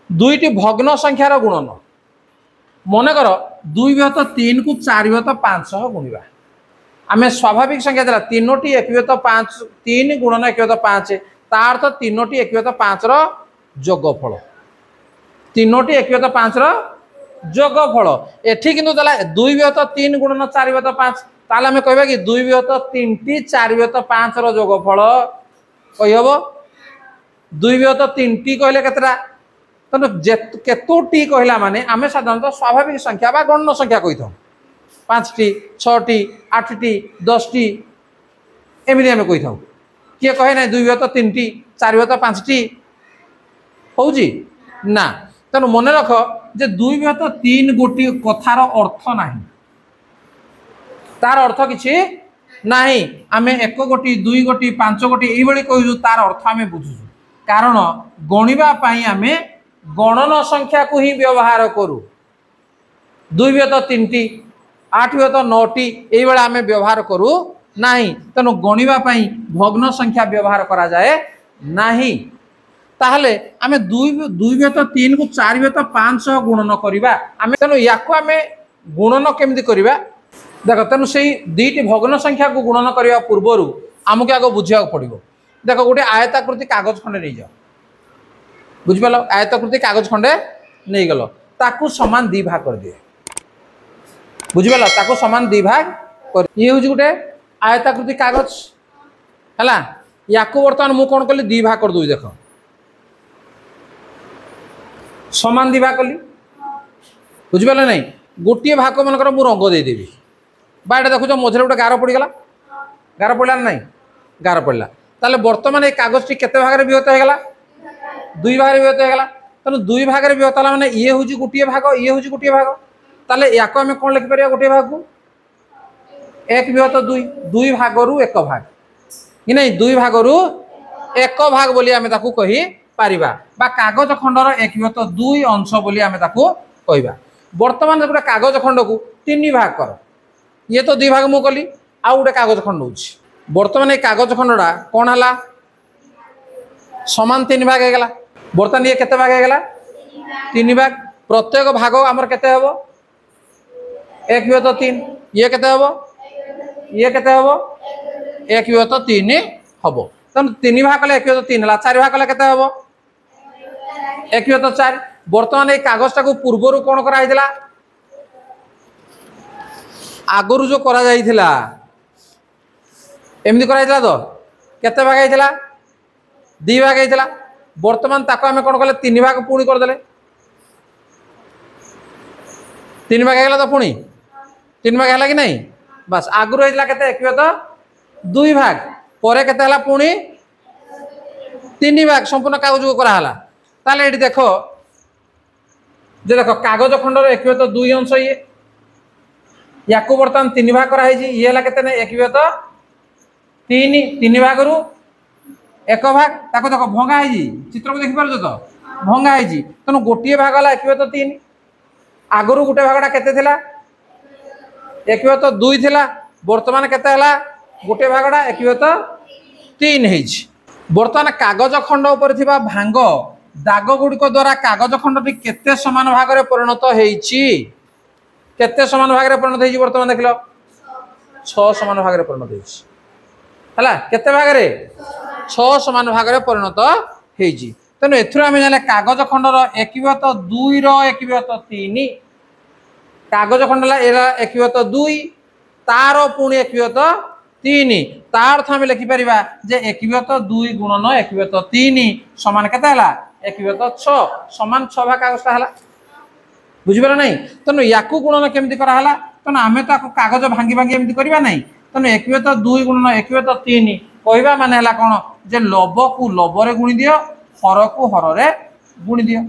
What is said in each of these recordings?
दुईटी भग्न संख्यार गुणन मनकर 2 विहत 3 को 4 विहत 500 गुणिबा आम स्वाभाविक संख्या देला 3टी 1 विहत 5 3 गुणन 1 विहत 5 तार तो 3टी 1 विहत 5 रो जोगफल 3टी 1 विहत 5 रो जोगफल एठी किंतु देला 2 विहत 3 गुणन 4 विहत 5 ताले हमें कहबा कि 2 विहत 3टी 4 विहत 5 रो जोगफल कहि हबो 2 विहत 3टी कहले केतरा तो केतोटी कहला माने आमे साधारणतः स्वाभाविक संख्या बा गणन संख्या कहि थाउ 5टी 6टी 8टी 10टी एमिति आमे कहि थाउ किए कहे ना 2 विहत 3टी 4 विहत 5टी होउजी ना तेणु मन रख जे 2 विहत 3 गोटी कथार अर्थ नाही तार अर्थ किछि नाही आमे 1 गोटी 2 गोटी 5 गोटी एई भली कहिजु तार अर्थ आमे बुझु कारण गणिबा पई आमे गणन संख्या को ही व्यवहार करू 2 विहत 3टी 8 विहत 9टी एई बेला आमे व्यवहार करू नाही तेणु गणिबा पई भग्न संख्या व्यवहार करा जाए नाही ताहले आमे 2 विहत 3 को 4 विहत 500 गुणन करिबा आमे तेणु याको आमे गुणन केमति करिबा देख तेणु से दुईटी भग्न संख्या को गुणन करने पूर्वर आमको आगे बुझा पड़ो देख गोटे आयताकृति कागज खंडे नहीं जाओ बुझिपाल आयताकृति कागज खंडे नहीं गल ताकू समान 2 भाग कर दिए बुझिपाल ताकू समान 2 भाग कर ये हूँ गोटे आयताकृति कागज है या बर्तमान मुझे कौन कली 2 भाग कर दूँ देख समान 2 भाग कली बुझिपाल नहीं गोटे भाग मनकर मुझे रंग देदेवी बाइट देखुच मझे गोटे गार पड़गला गार पड़ा ना गार पड़ा ताले बर्तमान ये कागज टी केते भाग विभक्त होगा 2 भाग विभक्त होगा तेणु 2 भाग विभक्त है मैंने ये हूँ गोटे भाग ये हूँ गोटे भाग ताले या आम कौन लिखिपर गोटे भाग को 1 विभक्त 2 भाग रु 1 भाग कि नहीं 2 भाग रु 1 भाग बोली आमे ताकू कहि पारिबा बा कागज खंडर 1 विभक्त 2 अंश बोली आमे ताकू कहिबा बर्तमान गोटे कागज खंड को 3 भाग कर ये तो 2 भाग मु कली आ गोटे कागज खंड होछि बर्तमान ये कागज खंडा कौन है समान 3 भाग होगा बर्तमान ये केते भाग होगा 3 भाग प्रत्येक भाग आमर केते हबो 1 विभक्त 3 ये केते हबो ये केते हबो 1 विभक्त 3 हबो तन 3 भाग कले 1 विभक्त 3 हला 4 भाग कले केते हबो 1 विभक्त 4 बर्तमान ये कागजटा को पूर्वरु कोन करा हितला आगरु जो करा जाइथिला एमती करा तो केते भाग होता 2 भाग होता बर्तमान ताको आमे कौन कले 3 भाग पुणी करदे 3 भाग होगा तो पुणी 3 भाग है कि नहीं बस आगुरी होता केते 1 विभक्त 2 भाग पर केते हला पुणी 3 भाग संपूर्ण कागज को कराला ताले एठी देखो जे देखो कागज खंडर 1 विभक्त 2 अंश ये या बर्तमान 3 भाग करा ये हला केते ने 1 विभक्त 3 भाग रु 1 भाग ताको देखो भंगा है चित्र को देखि पार तो भंगा है तेणु गोटे भाग है 1 विभक्त 3 आगु गोटे भागटा केते थिला 1 विभक्त 2 थिला बर्तमान केते हला गोटे भागटा 1 विभक्त 3 है बर्तमान कागज खंड उपर थिबा भांग दाग गुड़िक द्वारा कागज खंडटी केते समान भाग में परिणत होईछि केते समान भाग में परिणत होईछि बर्तमान देखलो 6 समान भाग में परिणत होईछि हला केते भाग रे 6 समान भाग में परिणत होईछि तेणु एथुर आमे जाने कागज खंडर 1 विभक्त 2 रो 1 विभक्त 3 कागज खंडला एरा 1 विभक्त 2 तार पुणी 1 विभक्त 3 तार अर्थ आमे लिखि परिबा जे 1 विभक्त 2 गुणन 1 विभक्त 3 समान केते हला 1 विभक्त 6 समान 6 भाग कागजटा हला बुझिबला नहीं तेणु याकू गुणन केमति करा हला तेणु आमे ताको कागज भांगी भांगी एमति करबा नहीं तेणु 1 विभक्त 2 गुणन 1 विभक्त 3 कहवा माने हला कोन जे लब को लब रे गुणी दियो हर को हर रे गुणी दियो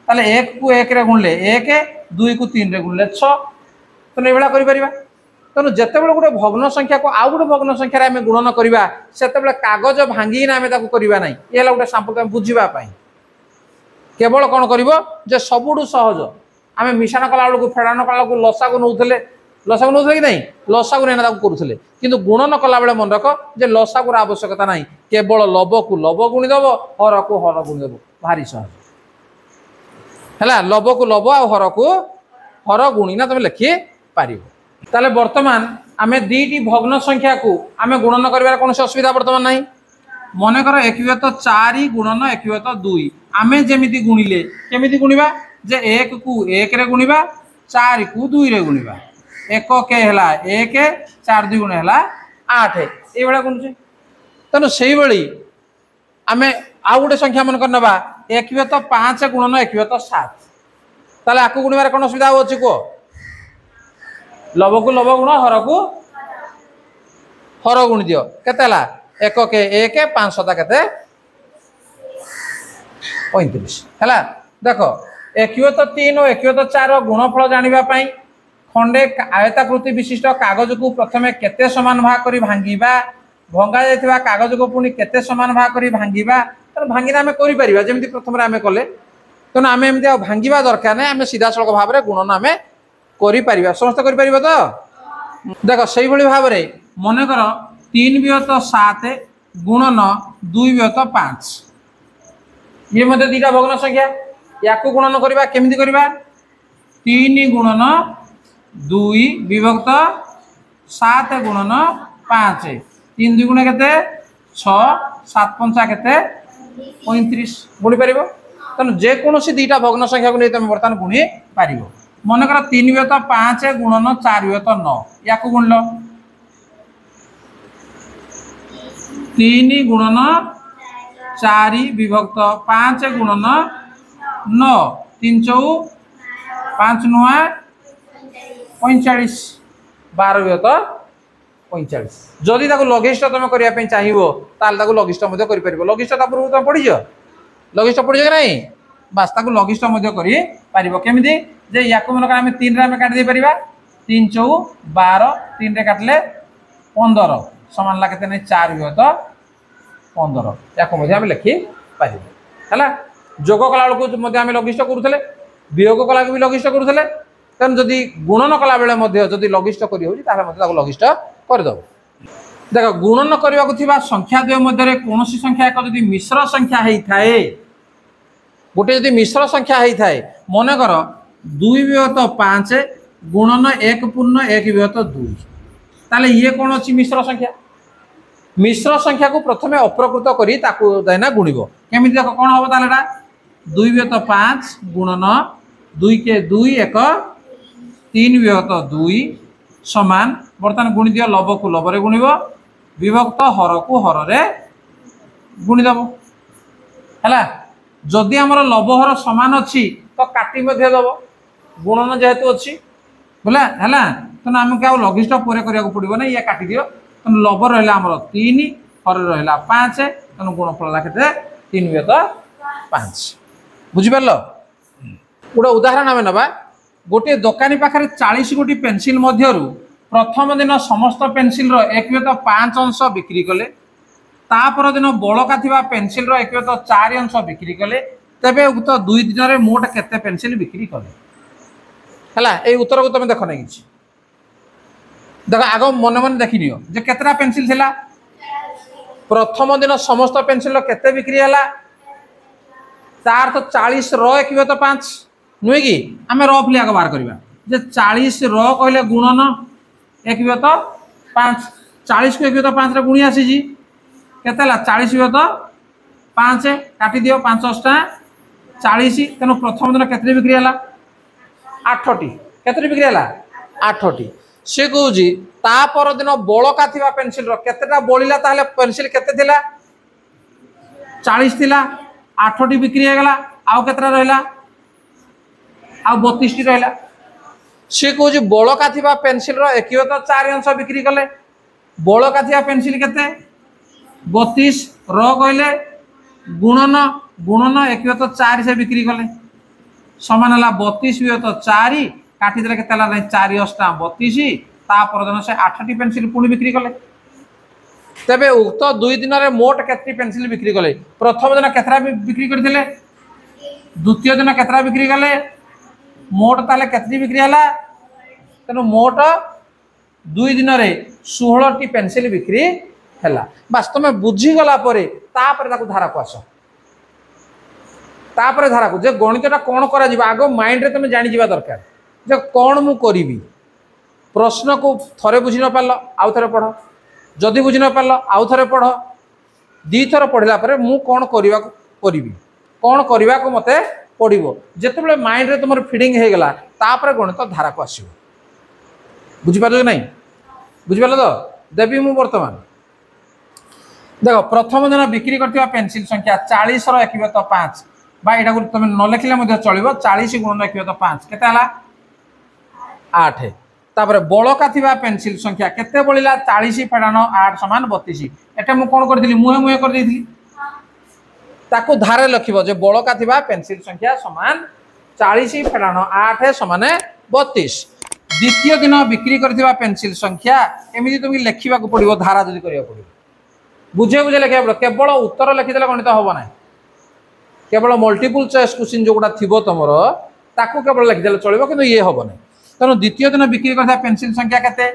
ताले 1 को 1 रे गुणले 1 2 को 3 रे गुणले 6 तेणु एबला करि परिबा तेणु जेतेबेले गोटे भग्न संख्या को आउ गोटे भग्न संख्या रे आमे गुणन करबा सेतेबेले कागज भांगी ना आमे ताको करबा नहीं ये हला गोटे सैंपल आमे बुझिबा पई केवल कोन करिवो जे सबुडु सहज आमे मिशान कला को फेडान कला को लसा को नउथले कि नहीं लसा को नेना करूले किंतु गुणन कला बेले मन रख जे लसा को आवश्यकता नहीं केवल लब को लब गुणी दब हर को हर गुणी दब भारी सहज है लब को लब आ हर को हर गुणीना तुम लिखि पार। ताले वर्तमान आमे दीटी भग्न संख्या को आमे गुणन करिवार कोनोसी असुविधा वर्तमान नाही। मन कर 1/4 गुणन 1/2 आमे जेमिति गुणिले केमिति गुणिबा जे 1 को 1 रे गुणिबा 4 को 2 रे गुणिबा 1 के हला 1 4 2 गुण हला 8 ए बडा गुणचे। तनो सेही बळी आमे आ गुटे संख्या मन कर नबा 1/5 गुणन 1/7 ताले आकु गुणिबार कोन असुविधा होछि को लब को लब गुण हर को हर गुण दियो केते हला 1 के 1 5 7 केते 35 हला। देखो 1/3 और 1/4 गुणफल जानिबा पई खंडे आयताकृति विशिष्ट कागज को प्रथमे केते समान भाग करी भांगीबा भंगा जायथिबा कागज को पुनी केते समान भाग करी भांगीबा तर भांगिना हमें करि परिबा जेमति प्रथम रे हमें कले तने हमें एमति भांगीबा दरकार नै हमें सीधा सड़क भाव रे गुणन हमें करि परिबा समस्त करि परिबा। तो देखो सही भली भाव रे मन कर 3/7 गुणन 2/5 ये मते दीटा भग्न संख्या याकू गुणन करिबा केमिति करिबा 3 गुणन 2 विभक्त 7 गुणन 5 3 2 गुण केते 6 7 5 केते 35 गुणी परिबो। तन जे कोनोसी दीटा भग्न संख्या को नै तमे वर्तमान गुणी पारिबो। मन कर 3/5 गुणन 4/9 याकू गुणलो 3 गुणन 4 विभक्त 5 गुणन 9 3 4 5 9 45 12/45 जदि ताको लघिष्ठ तुम करिया पे चाहिबो ताल ताको लघिष्ठ मध्ये करि परिबो। लघिष्ठता पूर्व तुम पढि जो लघिष्ठ पढि जो नै बस ताको लघिष्ठ मध्ये करि परिबो केमिति जे याको मन हम 3 रे हम काट दे परिबा 3 4 12 3 रे काटले 15 समान ला केते नै 4/15 याको मध्ये हम लिखि परिबो हला। जोग कला को मध्ये हम लघिष्ठ करूथले वियोग कला भी लघिष्ठ करूथले तेन जदि गुणन कला बेले मध्ये जदि लघिष्ठ करि होछि ताले मध्ये ताको लघिष्ठ कर दो। देखो गुणन करबा को थिबा संख्या द्वय मध्ये रे कोनोसी संख्या एक जदि मिश्र संख्या हेई थाए गोटे जदि मिश्र संख्या हेई थाए मन कर 2/5 गुणन 1/1/2 ताले ये कोन अछि मिश्र संख्या। मिश्र संख्या को प्रथमे अप्रकृत करी ताकू दैना गुणिबो केमिति देखो कोन होबो तालेटा 2/5 गुणन 2 के 2 1 3/2 समान वर्तमान गुणी दियो लब को लब रे गुणिबो विभक्त हर को हर रे गुणी दबो हला। जदि हमर लब हर समान अछि तो काटी मध्ये दबो गुणन जेहेतु अछि बोला हला तने हम के लघिष्ठ पूरे करिया को पड़िबो ना या काटी दियो तने लब रहला हमर 3 हर रहला 5 तने गुणफल ला केते 3/5 बुझि परलो। गोटे उदाहरण आम ना गोटे दोकानी पाखे 40 गोटी पेनसिल मध्यरु प्रथम दिन समस्त पेनसिल 1/5 अंश बिक्री कले तापर दिन बड़का थिबा पेनसिल 1/4 अंश बिक्री कले तेबे उक्त 2 दिन रे मोट केते पेनसिल बिक्री कले हला। ए उत्तर को तुम देख नै किछि देख आग मन मन देखि नियो जे केतरा पेनसिल थिला प्रथम दिन समस्त पेनसिल केते बिक्री हला तार तो 40 रो 1/5 नुहे कि आम रफली आग बाहर करवा जे 40 रो कहले गुणन 1/5 40 को 1/5 रे गुणी आसी केतेला 40/5 काटी दियो 5 40 तेनो प्रथम दिन केते बिक्री हला 8टी केते बिक्री हला 8टी से कहूजी ता पर दिन बळका थिबा पेंसिल रो केतेटा बळिला ताले पेंसिल केते थिला 40 थिला 8टी बिक्री हे गला आउ केतरा रहला आ 32 टी रहला से कहूजी बळका थिबा पेंसिल रो 1/4 अंश बिक्री कले बळका थिबा पेंसिल केते 32 रो कहले गुणन गुणन 1/4 से बिक्री कले समान हला 32/4 काटी देले केते हला 4 अष्टा 32 ता पर दिन से 8टी पेंसिल पुणी बिक्री कले तबे उक्त 2 दिन रे मोट केतरी पेंसिल बिक्री कले प्रथम दिन केतरा बिक्री करथिले द्वितीय दिन केतरा बिक्री कले मोट ताले केतरी बिक्री हला तनो मोट 2 दिन रे 16टी पेंसिल बिक्री हला। बस तुम बुझी गला परे ता पर ताकू धारा को आसो तापर धारा को जे गणितटा कौन करा आग माइंड रे तुम जानी जा दरकार जे कौन मु करी प्रश्न को थरे बुझी न पार आउ थे पढ़ जदि बुझी न पार आउ थे पढ़ दी थर पढ़ला पर मु कौन करवा करी कौन करने को मत पड़ो जिते माइंड रे तुम फिडिंग हो गला तापर गणित धारा को आसो बुझिपार कि नहीं बुझिपार तो देवी मु बर्तमान देख प्रथम दिन बिक्री करथिबा पेंसिल संख्या 40 रो 1/5 बा एटा तुम न लिखले चलो 40 गुणन 1/5 केते हला 8 तापर बड़का थिबा पेंसिल संख्या केते बळिला 40 फेडान 8 समान 32 एटा मु कोन करथिली मुहे मुहे कर देथिली ताको धारे लखिबो जे बड़का थिबा पेंसिल संख्या समान 40 फेडान 8 समान 32 द्वितीय दिन बिक्री करथिबा पेंसिल संख्या एमिति तुम लिखिबा को पड़िबो धारा जदि करिया पड़िबो बुझे बुझे लिखा पड़ो केवल उत्तर लिखिदेले गणित हम ना केवल मल्टीपल चॉइस क्वेश्चन जोगुड़ा थी तुम ताकू केवल लिखिदेले चलो कि ये हम ना तेणु द्वितीय दिन बिक्री करता पेंसिल संख्या केते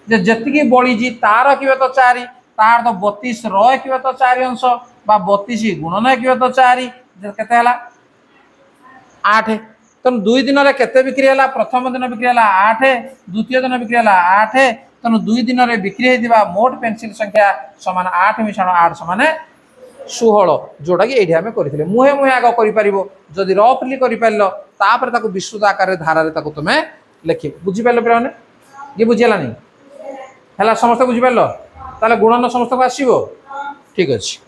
जी बड़ी तार कि तो 4 तार तो 32 रही तो 4 अंश बा 32 गुणन कि तो 4 केते 8 तेणु 2 दिन में केते बिक्री है प्रथम दिन बिक्री है 8 द्वितीय दिन बिक्री है 8 तेणु 2 दिन में बिक्री होता मोट पेंसिल संख्या समान 8 मिश्रण 8 समान 16 जोटा कि ये आम करते मुहे मुहे आग कर रफली कर विस्तृत आकार धारा तुम लिख बुझीपार पे ये बुझीगला नहीं है समस्त बुझीपार ताले गुणन समस्त को आसो ठीक अच्छे।